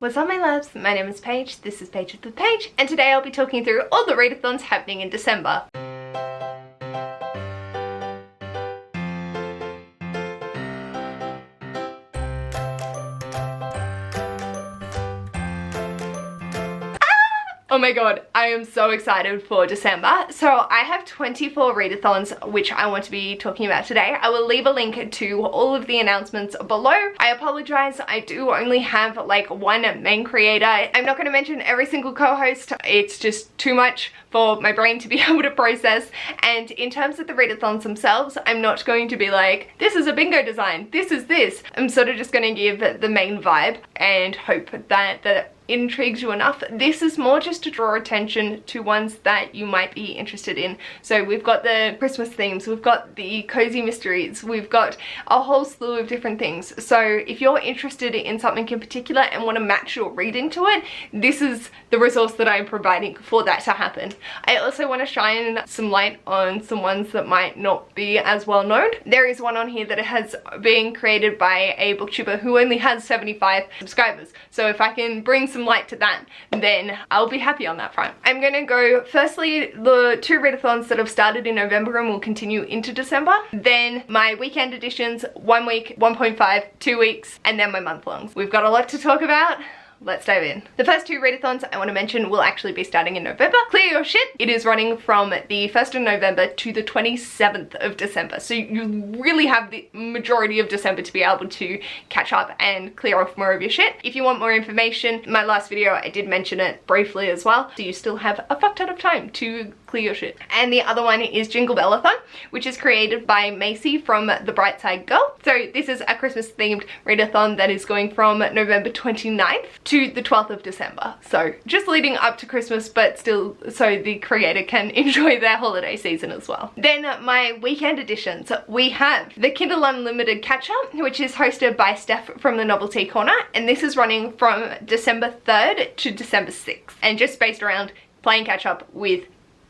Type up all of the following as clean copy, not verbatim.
What's up my loves, my name is Paige, this is Paige with the Page, and today I'll be talking through all the readathons happening in December. Oh my god, I am so excited for December. So I have 24 readathons which I want to be talking about today. I will leave a link to all of the announcements below. I apologize, I do only have like one main creator. I'm not going to mention every single co-host. It's just too much for my brain to be able to process. And in terms of the readathons themselves, I'm not going to be like, this is a bingo design, this is this. I'm sort of just going to give the main vibe and hope that intrigues you enough. This is more just to draw attention to ones that you might be interested in. So we've got the Christmas themes, we've got the cozy mysteries, we've got a whole slew of different things. So if you're interested in something in particular and want to match your reading to it, this is the resource that I'm providing for that to happen. I also want to shine some light on some ones that might not be as well known. There is one on here that has been created by a booktuber who only has 75 subscribers. So if I can bring some light to that, then I'll be happy on that front. I'm gonna go firstly the two readathons that have started in November and will continue into December, then my weekend editions, 1 week, 1.5, 2 weeks, and then my month longs. We've got a lot to talk about. Let's dive in. The first two readathons I want to mention will actually be starting in November. Clear your shit. It is running from the 1st of November to the 27th of December. So you really have the majority of December to be able to catch up and clear off more of your shit. If you want more information, my last video I did mention it briefly as well. So you still have a fuck ton of time to clear your shit. And the other one is Jingle Bellathon, which is created by Macy from The Bright Side Girl. So this is a Christmas themed readathon that is going from November 29th to the 12th of December. So just leading up to Christmas, but still so the creator can enjoy their holiday season as well. Then my weekend editions, we have the Kindle Unlimited Catch-Up, which is hosted by Steph from the Novelty Corner, and this is running from December 3rd to December 6th, and just based around playing catch-up with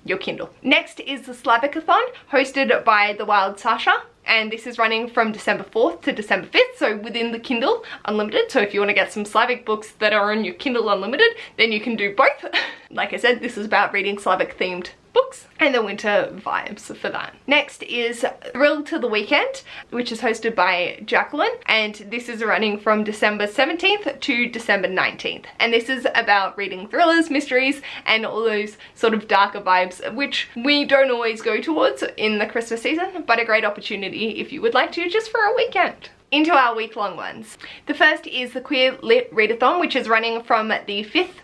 your Kindle. Next is the Slavicathon, hosted by the Wild Sasha, and this is running from December 4th to December 5th, so within the Kindle Unlimited. So if you want to get some Slavic books that are on your Kindle Unlimited, then you can do both. Like I said, this is about reading Slavic themed books and the winter vibes for that. Next is Til The Weekend, which is hosted by Jacqueline, and this is running from December 17th to December 19th. And this is about reading thrillers, mysteries, and all those sort of darker vibes, which we don't always go towards in the Christmas season, but a great opportunity if you would like to just for a weekend. Into our week-long ones. The first is the Queer Lit Readathon, which is running from the 5th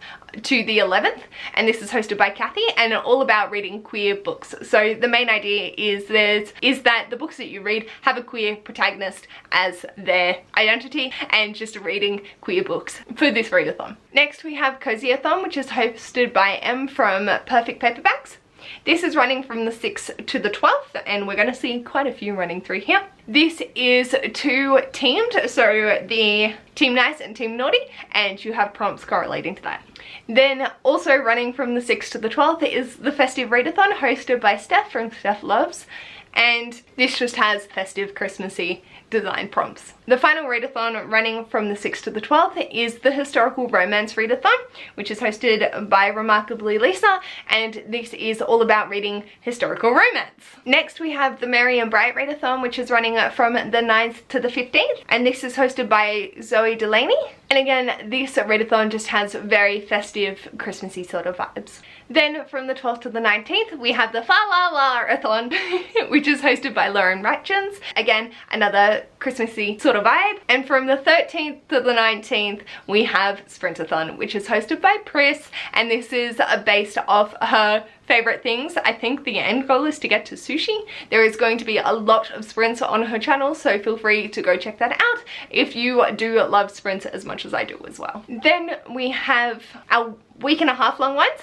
to the 11th, and this is hosted by Kathy, and all about reading queer books. So the main idea is that the books that you read have a queer protagonist as their identity, and just reading queer books for this readathon. Next we have Coziathon, which is hosted by Em from Perfect Paperbacks. This is running from the 6th to the 12th, and we're going to see quite a few running through here. This is two teamed, so the Team Nice and Team Naughty, and you have prompts correlating to that. Then also running from the 6th to the 12th is the Festive Readathon, hosted by Steph from Steph Loves, and this just has festive Christmassy design prompts. The final readathon running from the 6th to the 12th is the Historical Romance Readathon, which is hosted by Remarkably Lisa, and this is all about reading historical romance. Next we have the Marian Bryant Readathon, which is running from the 9th to the 15th, and this is hosted by Zoe Delaney. And again, this readathon just has very festive, Christmassy sort of vibes. Then from the 12th to the 19th, we have the Falalalathon, which is hosted by Lauren Ratchins. Again, another Christmassy sort of vibe. And from the 13th to the 19th, we have Sprintathon, which is hosted by Pris, and this is based off her favorite things. I think the end goal is to get to sushi. There is going to be a lot of sprints on her channel, so feel free to go check that out if you do love sprints as much as I do as well. Then we have our week and a half long ones,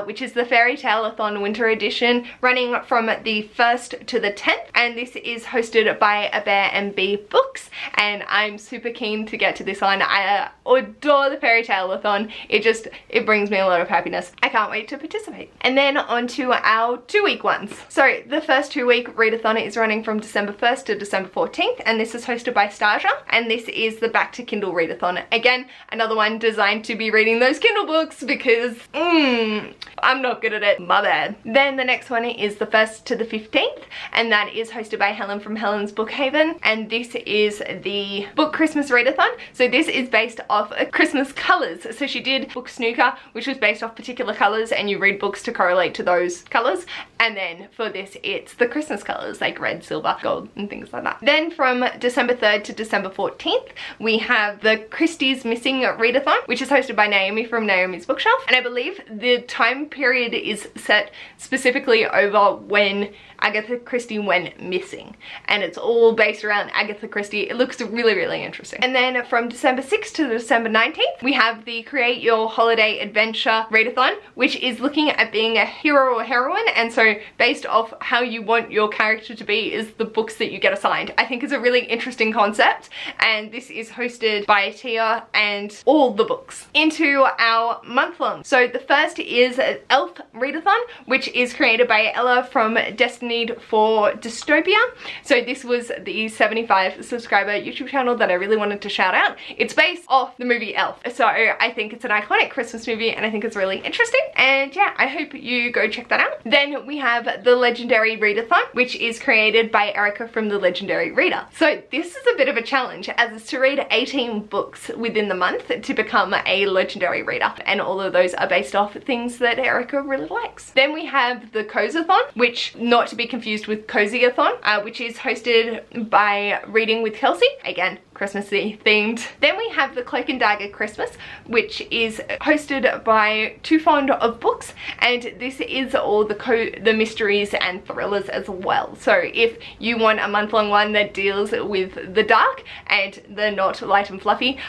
which is the Fairytaleathon Winter edition, running from the 1st to the 10th, and this is hosted by A Bear and Bee Books, and I'm super keen to get to this one. I adore the Fairytaleathon. It brings me a lot of happiness. I can't wait to participate. And then on to our 2-week ones. So the first 2-week readathon is running from December 1st to December 14th, and this is hosted by Stasia, and this is the Back to Kindle readathon. Again, another one designed to be reading those Kindle books because I'm not good at it, my bad. Then the next one is the 1st to the 15th, and that is hosted by Helen from Helen's Bookhaven, and this is the Book Christmas readathon. So this is based off Christmas colours. So she did Book Snooker, which was based off particular colours, and you read books to correlate to those colours. And then for this, it's the Christmas colours, like red, silver, gold, and things like that. Then from December 3rd to December 14th, we have the Christie's Missing Readathon, which is hosted by Naomi from Naomi's Bookshelf. And I believe the time period is set specifically over when Agatha Christie went missing, and it's all based around Agatha Christie. It looks really, really interesting. And then from December 6th to December 19th, we have the Create Your Holiday Adventure readathon, which is looking at being a hero or heroine, and so based off how you want your character to be is the books that you get assigned. I think it's a really interesting concept, and this is hosted by Tia and all the books. Into our month-long. So the first is Elf Readathon, which is created by Ella from Destined for Dystopia. So this was the 75 subscriber YouTube channel that I really wanted to shout out. It's based off the movie Elf. So I think it's an iconic Christmas movie, and I think it's really interesting. And yeah, I hope you go check that out. Then we have the Legendary Readathon, which is created by Erica from The Legendary Reader. So this is a bit of a challenge, as it's to read 18 books within the month to become a Legendary Reader. And all of those are based off things that Erica really likes. Then we have the Cozathon, which, not to be confused with Coziathon, which is hosted by Reading with Kelsey. Again, Christmassy themed. Then we have the Cloak and Dagger Christmas, which is hosted by Too Fond of Books, and this is all the mysteries and thrillers as well. So if you want a month-long one that deals with the dark and the not light and fluffy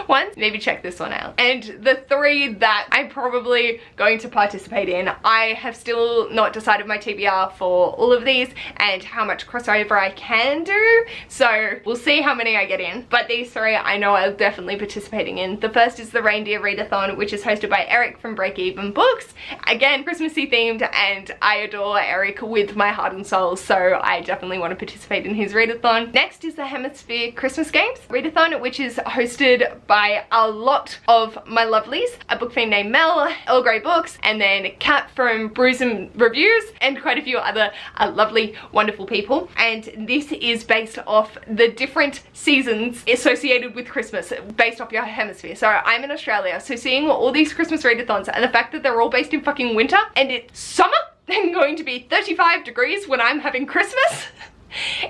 ones, maybe check this one out. And the 3 that I'm probably going to participate in, I have still not decided my TBR for all of these and how much crossover I can do, so we'll see how many I get in. But these 3 I know I'm definitely participating in. The first is the Reindeer Readathon, which is hosted by Eric from Break Even Books. Again, Christmassy themed, and I adore Eric with my heart and soul, so I definitely want to participate in his readathon. Next is the Hemisphere Christmas Games readathon, which is hosted by a lot of my lovelies, a book fiend named Mel, Earl Grey Books, and then Kat from Brews and Reviews, and quite a few other lovely, wonderful people. And this is based off the different seasons associated with Christmas, based off your hemisphere. So I'm in Australia, so seeing all these Christmas readathons and the fact that they're all based in fucking winter and it's summer and going to be 35 degrees when I'm having Christmas.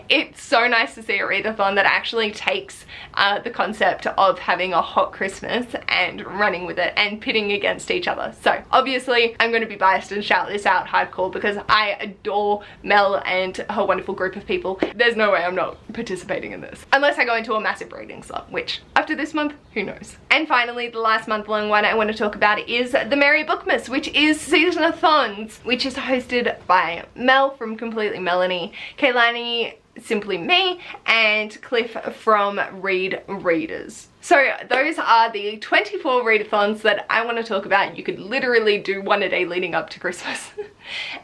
It's so nice to see a readathon that actually takes the concept of having a hot Christmas and running with it and pitting against each other. So obviously I'm going to be biased and shout this out hardcore because I adore Mel and her wonderful group of people. There's no way I'm not participating in this, unless I go into a massive reading slump, which after this month, who knows. And finally, the last month-long one I want to talk about is the Merry Bookmas, which is Season-a-thons, which is hosted by Mel from Completely Melanie, Kaylani, Simply Me, and Cliff from Read Readers. So those are the 24 readathons that I want to talk about. You could literally do one a day leading up to Christmas.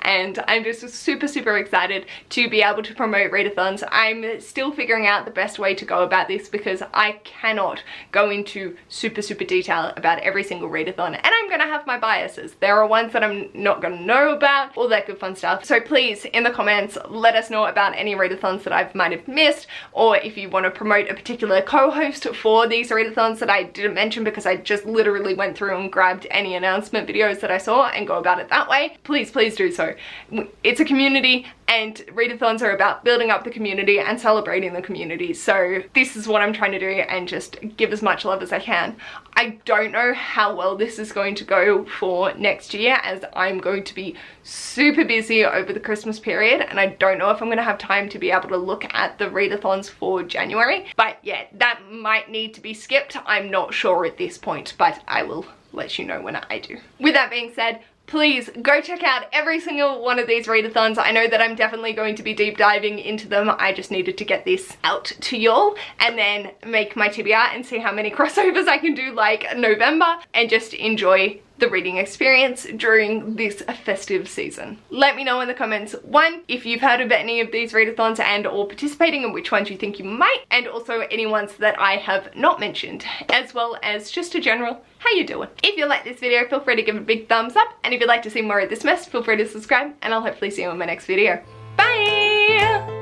And I'm just super, super excited to be able to promote readathons. I'm still figuring out the best way to go about this because I cannot go into super, super detail about every single readathon, and I'm going to have my biases. There are ones that I'm not going to know about, all that good fun stuff. So please, in the comments, let us know about any readathons that I might have missed, or if you want to promote a particular co-host for these readathons that I didn't mention because I just literally went through and grabbed any announcement videos that I saw and go about it that way. Please, please do so. It's a community, and readathons are about building up the community and celebrating the community. So this is what I'm trying to do, and just give as much love as I can. I don't know how well this is going to go for next year, as I'm going to be super busy over the Christmas period, and I don't know if I'm going to have time to be able to look at the readathons for January. But yeah, that might need to be skipped. I'm not sure at this point, but I will let you know when I do. With that being said, please go check out every single one of these readathons. I know that I'm definitely going to be deep diving into them. I just needed to get this out to y'all and then make my TBR and see how many crossovers I can do like November and just enjoy the reading experience during this festive season. Let me know in the comments, one, if you've heard of any of these readathons and or participating and which ones you think you might, and also any ones that I have not mentioned, as well as just a general, how you doing? If you like this video, feel free to give it a big thumbs up, and if you'd like to see more of this mess, feel free to subscribe, and I'll hopefully see you in my next video. Bye!